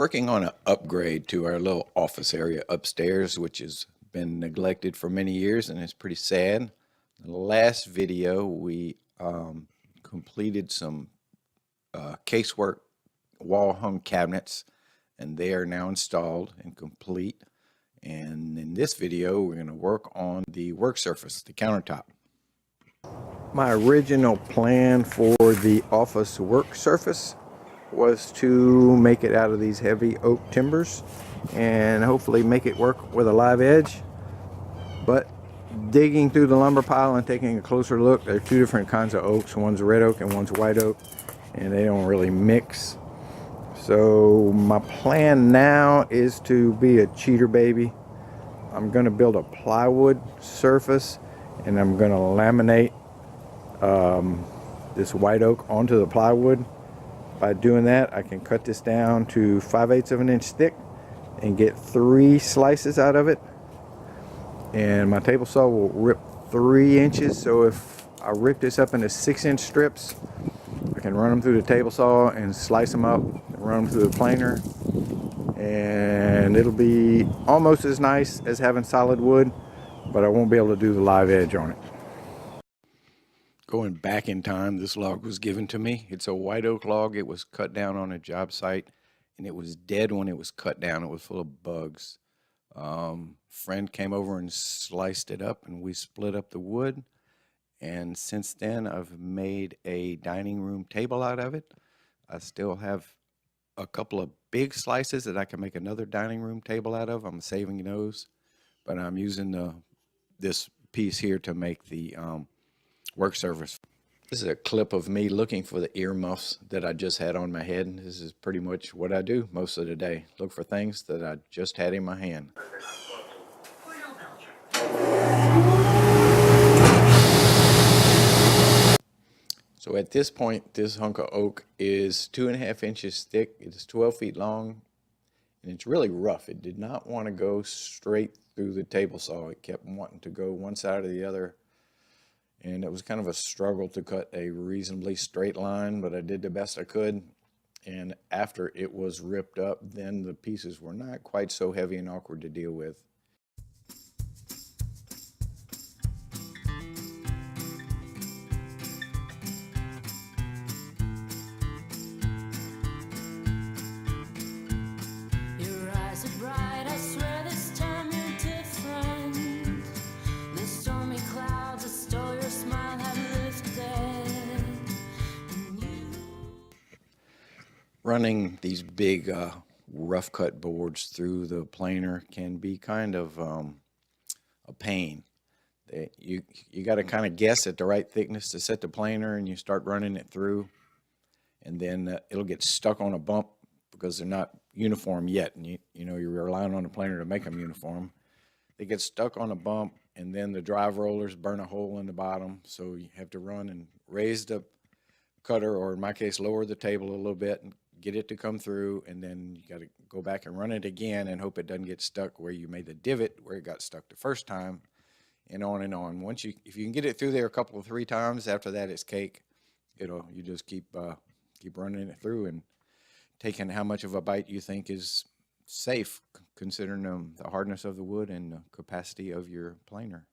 working on an upgrade to our little office area upstairs, which has been neglected for many years, and it's pretty sad. In the last video, we completed some casework wall-hung cabinets, and they are now installed and complete. And in this video, we're going to work on the work surface, the countertop. My original plan for the office work surface was to make it out of these heavy oak timbers and hopefully make it work with a live edge. But digging through the lumber pile and taking a closer look, there are two different kinds of oaks. One's red oak and one's white oak, and they don't really mix. So my plan now is to be a cheater baby. I'm going to build a plywood surface, and I'm going to laminate this white oak onto the plywood. By doing that, I can cut this down to 5/8 of an inch thick and get 3 slices out of it. And my table saw will rip 3 inches, so if I rip this up into 6-inch strips, I can run them through the table saw and slice them up and run them through the planer, and it'll be almost as nice as having solid wood, but I won't be able to do the live edge on it. Going back in time, this log was given to me. It's a white oak log. It was cut down on a job site, and it was dead when it was cut down. It was full of bugs. Friend came over and sliced it up, and we split up the wood. And since then, I've made a dining room table out of it. I still have a couple of big slices that I can make another dining room table out of. I'm saving those, but I'm using this piece here to make the work surface. This is a clip of me looking for the earmuffs that I just had on my head. This is pretty much what I do most of the day. Look for things that I just had in my hand. So at this point, this hunk of oak is 2.5 inches thick. It is 12 feet long, and it's really rough. It did not want to go straight through the table saw. It kept wanting to go one side or the other. And it was kind of a struggle to cut a reasonably straight line, but I did the best I could. And after it was ripped up, then the pieces were not quite so heavy and awkward to deal with. Your eyes are bright, I swear this time you're different. The stormy clouds that stole your smile have lifted. Running these big rough cut boards through the planer can be kind of a pain. You got to kind of guess at the right thickness to set the planer, and you start running it through, and then it'll get stuck on a bump because they're not uniform yet, and you know you're relying on the planer to make them uniform. They get stuck on a bump, and then the drive rollers burn a hole in the bottom, so you have to run and raise the cutter, or in my case lower the table a little bit and get it to come through, and then you got to go back and run it again and hope it doesn't get stuck where you made the divot where it got stuck the first time, and on and on. If you can get it through there a couple of 3 times, after that it's cake. You just keep running it through and taking how much of a bite you think is safe, considering the hardness of the wood and the capacity of your planer.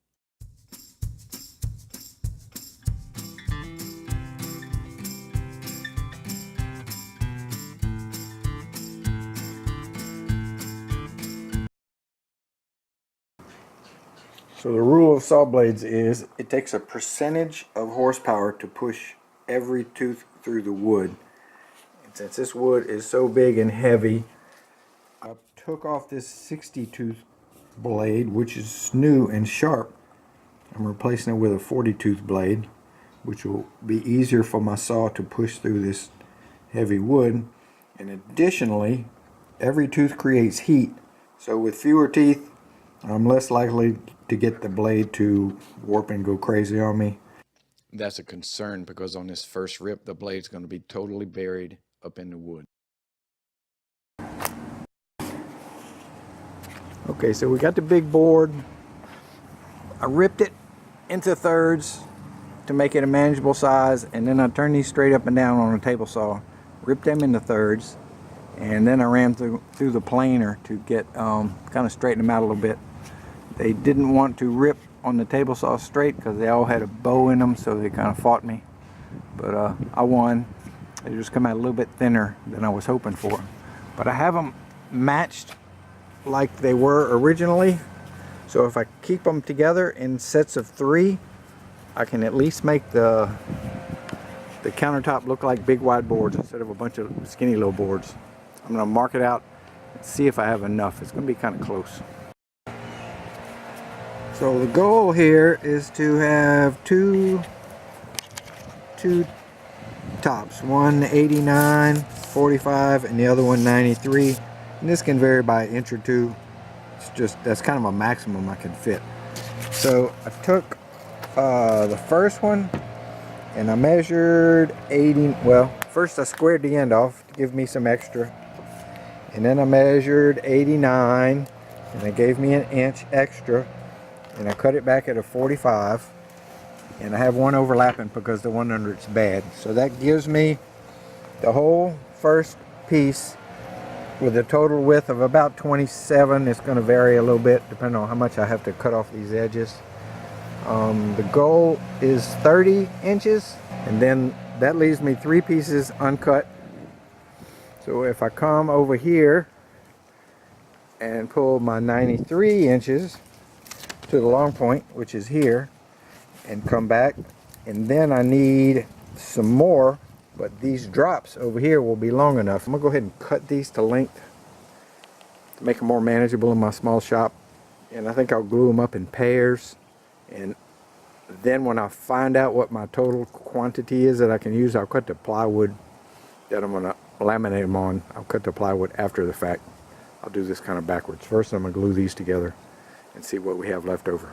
So the rule of saw blades is it takes a percentage of horsepower to push every tooth through the wood. And since this wood is so big and heavy, I took off this 60 tooth blade, which is new and sharp. I'm replacing it with a 40 tooth blade, which will be easier for my saw to push through this heavy wood. And additionally, every tooth creates heat. So with fewer teeth, I'm less likely to get the blade to warp and go crazy on me. That's a concern because on this first rip, the blade's going to be totally buried up in the wood. Okay, so we got the big board. I ripped it into thirds to make it a manageable size, and then I turned these straight up and down on a table saw, ripped them into thirds, and then I ran through the planer to get kind of straighten them out a little bit. They didn't want to rip on the table saw straight because they all had a bow in them, so they kind of fought me. But I won. They just come out a little bit thinner than I was hoping for. But I have them matched like they were originally. So if I keep them together in sets of 3, I can at least make the countertop look like big wide boards instead of a bunch of skinny little boards. I'm going to mark it out and see if I have enough. It's going to be kind of close. So the goal here is to have two tops, one 89, 45, and the other one 93. And this can vary by an inch or two. It's just, that's kind of a maximum I can fit. So I took the first one and I measured 80, well, first I squared the end off to give me some extra. And then I measured 89 and it gave me an inch extra. And I cut it back at a 45. And I have one overlapping because the one under it's bad. So that gives me the whole first piece with a total width of about 27. It's going to vary a little bit depending on how much I have to cut off these edges. The goal is 30 inches, and then that leaves me 3 pieces uncut. So if I come over here and pull my 93 inches to the long point, which is here, and come back, and then I need some more, but these drops over here will be long enough. I'm gonna go ahead and cut these to length to make them more manageable in my small shop, and I think I'll glue them up in pairs. And then when I find out what my total quantity is that I can use, I'll cut the plywood that I'm gonna laminate them on. I'll cut the plywood after the fact. I'll do this kind of backwards. First I'm gonna glue these together and see what we have left over.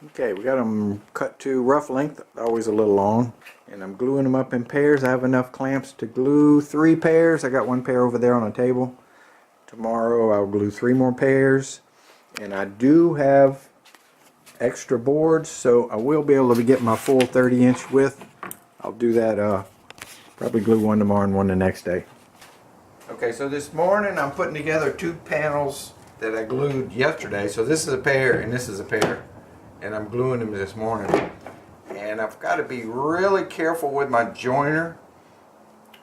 Okay, we got them cut to rough length, always a little long, and I'm gluing them up in pairs. I have enough clamps to glue 3 pairs. I got 1 pair over there on the table. Tomorrow I'll glue 3 more pairs, and I do have extra boards, so I will be able to get my full 30-inch width. I'll do that, probably glue 1 tomorrow and 1 the next day. Okay, so this morning I'm putting together 2 panels that I glued yesterday. So this is a pair and this is a pair. And I'm gluing them this morning. And I've got to be really careful with my joiner,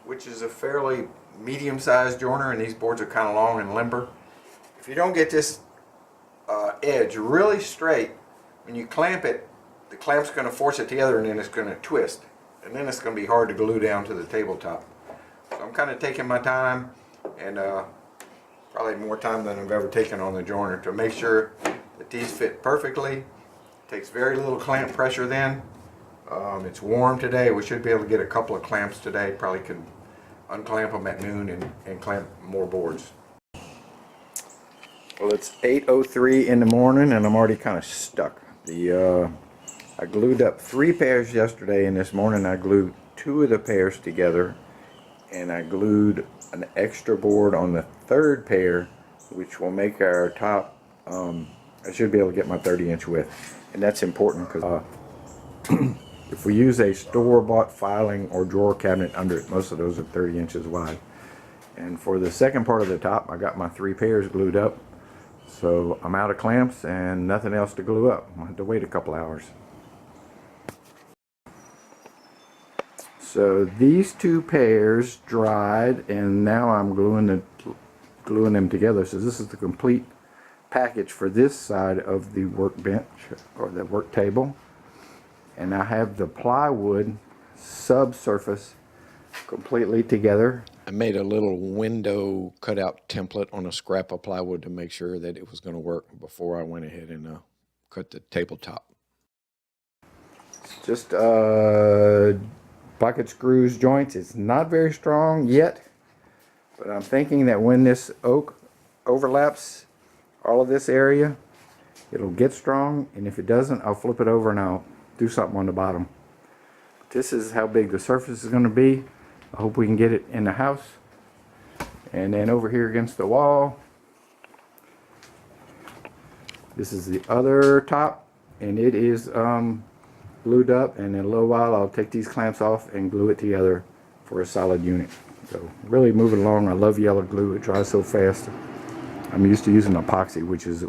which is a fairly medium-sized joiner, and these boards are kind of long and limber. If you don't get this edge really straight, when you clamp it, the clamp's going to force it together and then it's going to twist. And then it's going to be hard to glue down to the tabletop. So I'm kind of taking my time, and probably more time than I've ever taken on the joiner to make sure that these fit perfectly. Takes very little clamp pressure then. It's warm today. We should be able to get a couple of clamps today. Probably can unclamp them at noon and clamp more boards. Well, it's 8:03 in the morning and I'm already kind of stuck. I glued up 3 pairs yesterday, and this morning I glued 2 of the pairs together, and I glued an extra board on the 3rd pair, which will make our top, I should be able to get my 30-inch width. And that's important because if we use a store-bought filing or drawer cabinet under it, most of those are 30 inches wide. And for the second part of the top, I got my 3 pairs glued up. So I'm out of clamps and nothing else to glue up. I have to wait a couple hours. So these 2 pairs dried, and now I'm gluing them together. So this is the complete package for this side of the workbench or the work table. And I have the plywood subsurface completely together. I made a little window cutout template on a scrap of plywood to make sure that it was going to work before I went ahead and cut the tabletop. Just pocket screws joints. It's not very strong yet, but I'm thinking that when this oak overlaps all of this area, it'll get strong, and if it doesn't, I'll flip it over and I'll do something on the bottom. This is how big the surface is going to be. I hope we can get it in the house. And then over here against the wall, this is the other top, and it is glued up, and in a little while I'll take these clamps off and glue it together for a solid unit. So really moving along. I love yellow glue. It dries so fast. I'm used to using epoxy, which is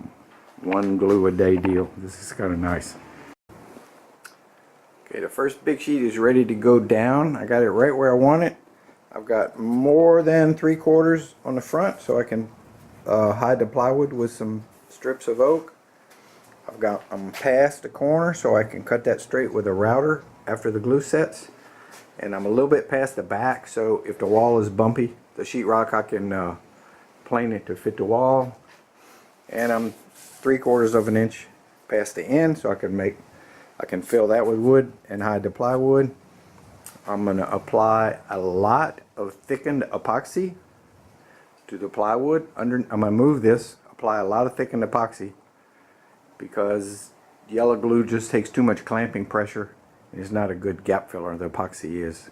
one glue a day deal. This is kind of nice. Okay, the first big sheet is ready to go down. I got it right where I want it. I've got more than 3/4 on the front, so I can hide the plywood with some strips of oak. I'm past the corner, so I can cut that straight with a router after the glue sets. And I'm a little bit past the back, so if the wall is bumpy, the sheetrock, I can plane it to fit the wall. And I'm 3/4 of an inch past the end, so I can fill that with wood and hide the plywood. I'm going to apply a lot of thickened epoxy to the plywood. I'm going to move this, apply a lot of thickened epoxy, because yellow glue just takes too much clamping pressure and it's not a good gap filler. The epoxy is.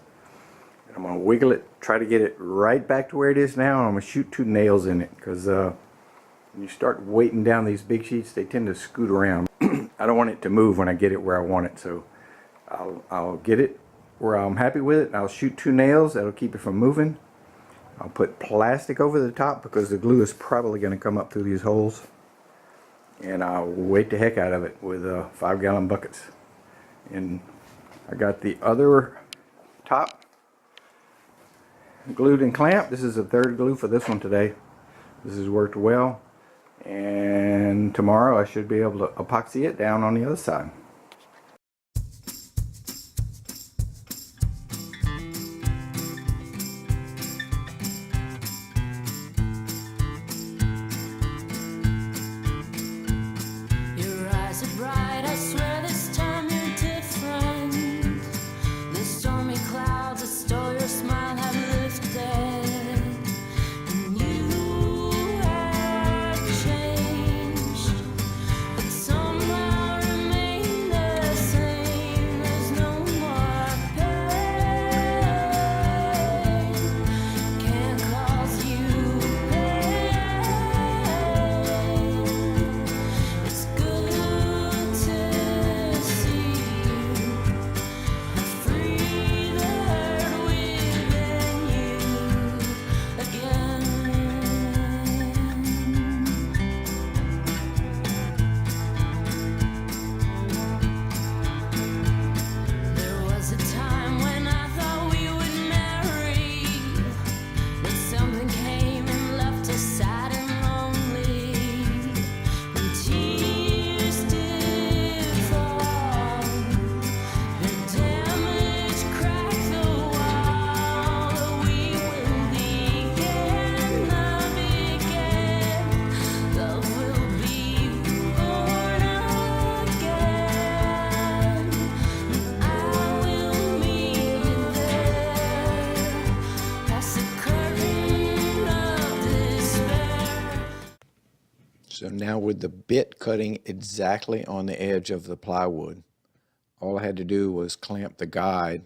And I'm going to wiggle it, try to get it right back to where it is now, and I'm going to shoot 2 nails in it, because when you start weighting down these big sheets, they tend to scoot around. I don't want it to move when I get it where I want it, so I'll get it where I'm happy with it, and I'll shoot 2 nails. That'll keep it from moving. I'll put plastic over the top because the glue is probably going to come up through these holes, and I'll weight the heck out of it with 5-gallon buckets. And I got the other top glued and clamped. This is the 3rd glue for this one today. This has worked well, and tomorrow I should be able to epoxy it down on the other side. Your eyes are bright, I swear this time you're different. The stormy clouds that stole your smile have lifted, and you have changed, but somehow remain the same. There's no more pain, can't cause you pain. It's good to see you free the hurt within you again. There was a time when I thought we would marry, but something came and left us sad and lonely. When tears did fall, the damage cracked the wall. But we will begin again. Love will be born again. I will meet you there, past the curtain of despair. So now with the bit cutting exactly on the edge of the plywood, all I had to do was clamp the guide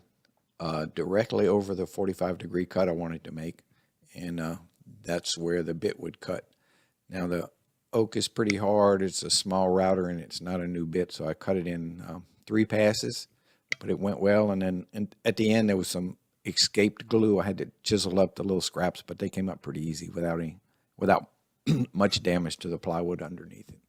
directly over the 45-degree cut I wanted to make, and that's where the bit would cut. Now the oak is pretty hard. It's a small router and it's not a new bit, so I cut it in 3 passes, but it went well. And then at the end there was some escaped glue. I had to chisel up the little scraps, but they came up pretty easy without much damage to the plywood underneath it.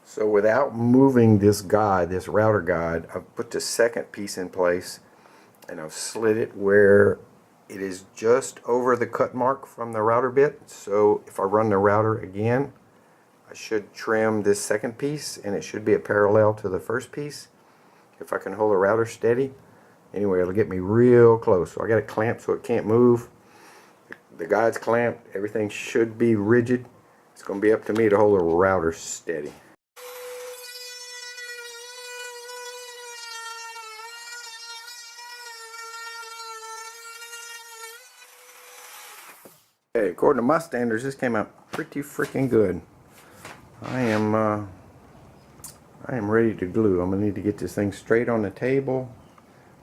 So without moving this guide, this router guide, I've put the second piece in place, and I've slid it where it is just over the cut mark from the router bit. So if I run the router again, I should trim this second piece, and it should be a parallel to the first piece if I can hold the router steady. Anyway, it'll get me real close. So I got it clamped so it can't move. The guide's clamped. Everything should be rigid. It's going to be up to me to hold the router steady. Okay, according to my standards, this came out pretty freaking good. I am ready to glue. I'm gonna need to get this thing straight on the table.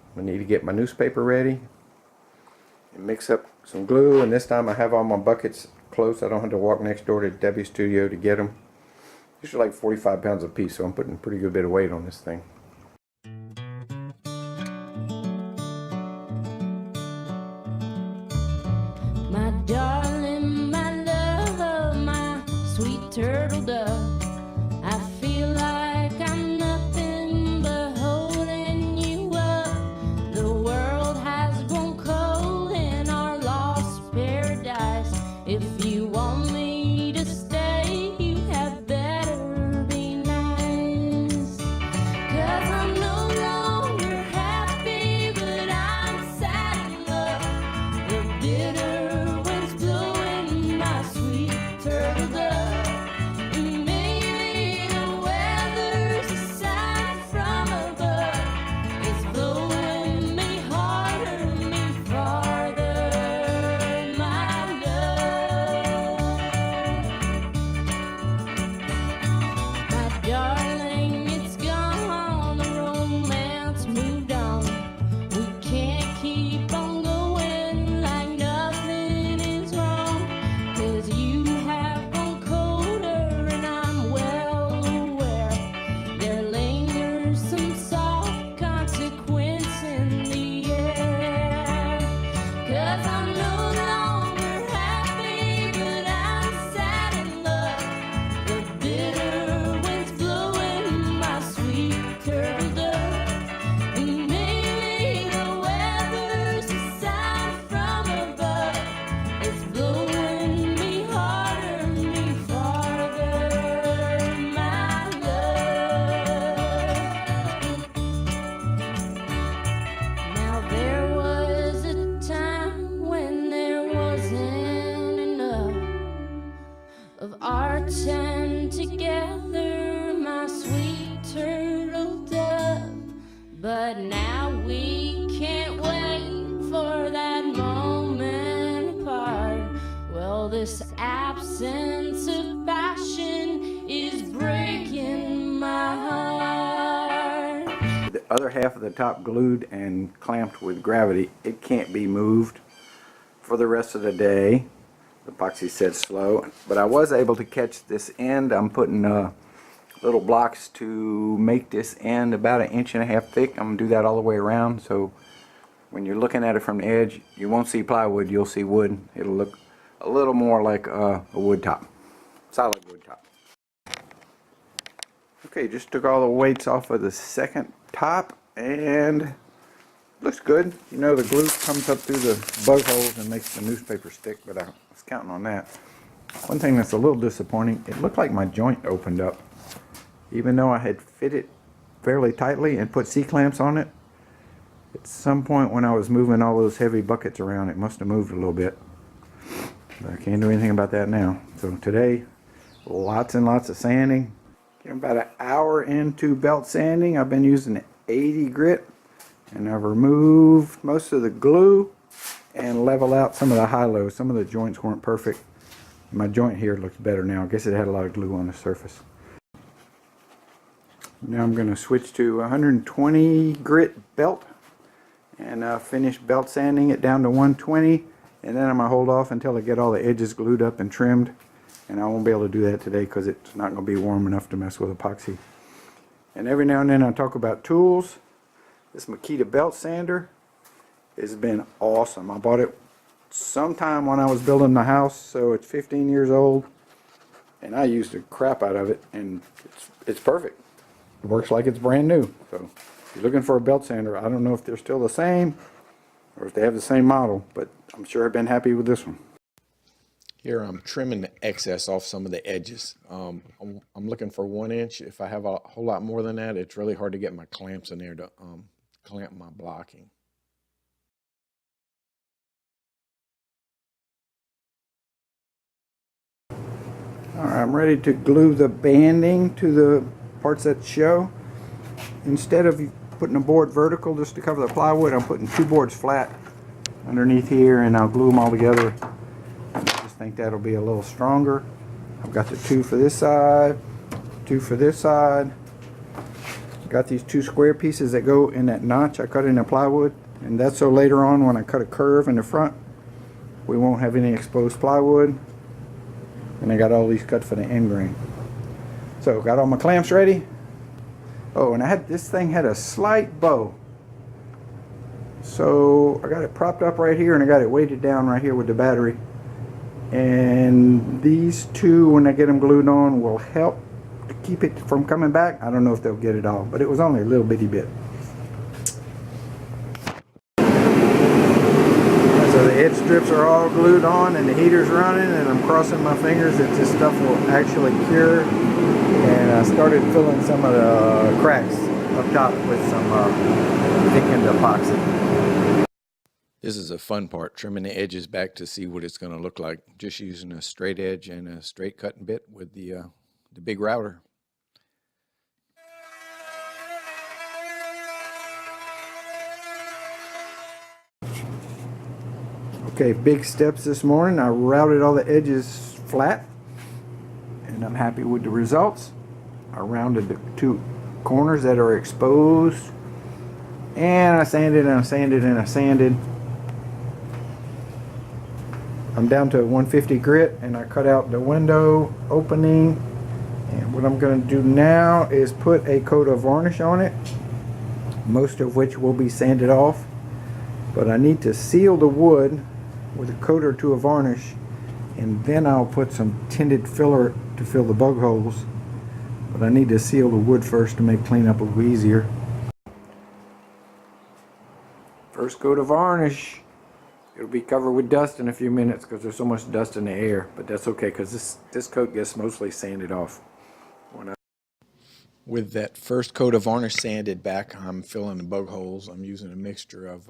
I'm gonna need to get my newspaper ready and mix up some glue. And this time I have all my buckets close. I don't have to walk next door to Debbie's studio to get them. These are like 45 pounds a piece, so I'm putting a pretty good bit of weight on this thing. But now we can't wait for that moment apart. Well, this absence of passion is breaking my heart. The other half of the top glued and clamped with gravity. It can't be moved for the rest of the day. The epoxy said slow, but I was able to catch this end. I'm putting little blocks to make this end about 1.5 inches thick. I'm gonna do that all the way around, so when you're looking at it from the edge, you won't see plywood, you'll see wood. It'll look a little more like a wood top, solid wood top. Okay, just took all the weights off of the second top, and looks good. You know, the glue comes up through the bug holes and makes the newspaper stick, but I was counting on that. One thing that's a little disappointing, it looked like my joint opened up. Even though I had fit it fairly tightly and put C-clamps on it, at some point when I was moving all those heavy buckets around, it must have moved a little bit. But I can't do anything about that now. So today, lots and lots of sanding. Getting about an hour into belt sanding. I've been using 80 grit, and I've removed most of the glue and level out some of the high-lows. Some of the joints weren't perfect. My joint here looks better now. I guess it had a lot of glue on the surface. Now I'm going to switch to 120 grit belt and finish belt sanding it down to 120, and then I'm going to hold off until I get all the edges glued up and trimmed, and I won't be able to do that today because it's not going to be warm enough to mess with epoxy. And every now and then I talk about tools. This Makita belt sander has been awesome. I bought it sometime when I was building the house, so it's 15 years old, and I used the crap out of it, and it's perfect. It works like it's brand new. So if you're looking for a belt sander, I don't know if they're still the same or if they have the same model, but I'm sure I've been happy with this one. Here I'm trimming the excess off some of the edges. I'm looking for 1 inch. If I have a whole lot more than that, it's really hard to get my clamps in there to clamp my blocking. Alright, I'm ready to glue the banding to the parts that show. Instead of putting a board vertical just to cover the plywood, I'm putting 2 boards flat underneath here, and I'll glue them all together. I just think that'll be a little stronger. I've got the 2 for this side, 2 for this side. Got these 2 square pieces that go in that notch I cut in the plywood, and that's so later on when I cut a curve in the front, we won't have any exposed plywood. And I got all these cut for the end grain. So got all my clamps ready. Oh, and this thing had a slight bow. So I got it propped up right here, and I got it weighted down right here with the battery. And these 2, when I get them glued on, will help to keep it from coming back. I don't know if they'll get it all, but it was only a little bitty bit. So the edge strips are all glued on and the heater's running, and I'm crossing my fingers that this stuff will actually cure. And I started filling some of the cracks up top with some thickened epoxy. This is a fun part, trimming the edges back to see what it's going to look like. Just using a straight edge and a straight cutting bit with the big router. Okay, big steps this morning. I routed all the edges flat, and I'm happy with the results. I rounded the 2 corners that are exposed, and I sanded and I sanded and I sanded. I'm down to 150 grit, and I cut out the window opening. And what I'm going to do now is put a coat of varnish on it, most of which will be sanded off. But I need to seal the wood with a coat or 2 of varnish, and then I'll put some tinted filler to fill the bug holes. But I need to seal the wood first to make cleanup a little easier. First coat of varnish. It'll be covered with dust in a few minutes because there's so much dust in the air, but that's okay because this coat gets mostly sanded off. With that first coat of varnish sanded back, I'm filling the bug holes. I'm using a mixture of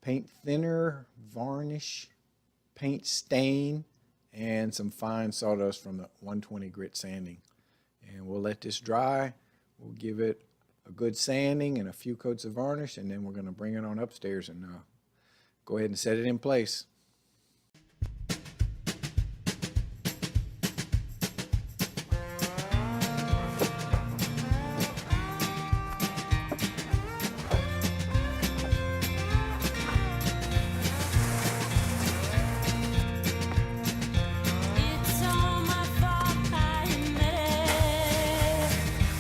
paint thinner, varnish, paint stain, and some fine sawdust from the 120 grit sanding. And we'll let this dry. We'll give it a good sanding and a few coats of varnish, and then we're going to bring it on upstairs and go ahead and set it in place. It's all my fault, I admit.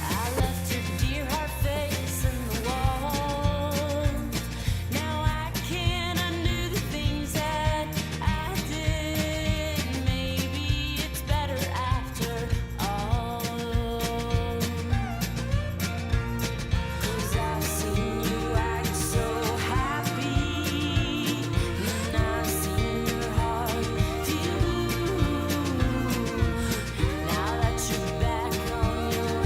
I left your dear heart face in the wall. Now I can't undo the things that I did. Maybe it's better after all. 'Cause I've seen you act so happy, and I've seen your heart too. Now that you're back on your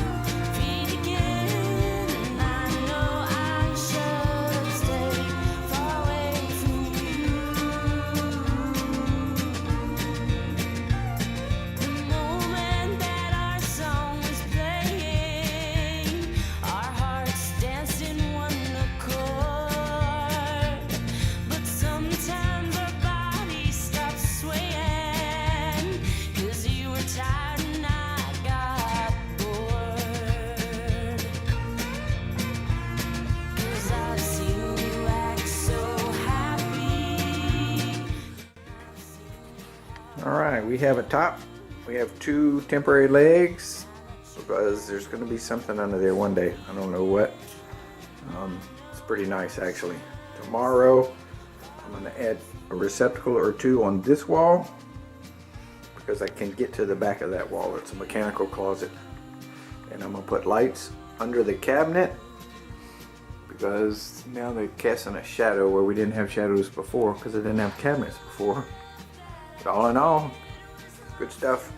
feet again, and I know I should stay far away from you. The moment that our song was playing, our hearts danced in one accord. But sometimes our bodies stopped swaying, 'cause you were tired and I got bored. 'Cause I've seen you act so happy. All right, we have a top. We have 2 temporary legs because there's going to be something under there one day. I don't know what. It's pretty nice actually. Tomorrow I'm going to add a receptacle or 2 on this wall because I can get to the back of that wall. It's a mechanical closet. And I'm going to put lights under the cabinet because now they're casting a shadow where we didn't have shadows before because I didn't have cabinets before. But all in all, good stuff.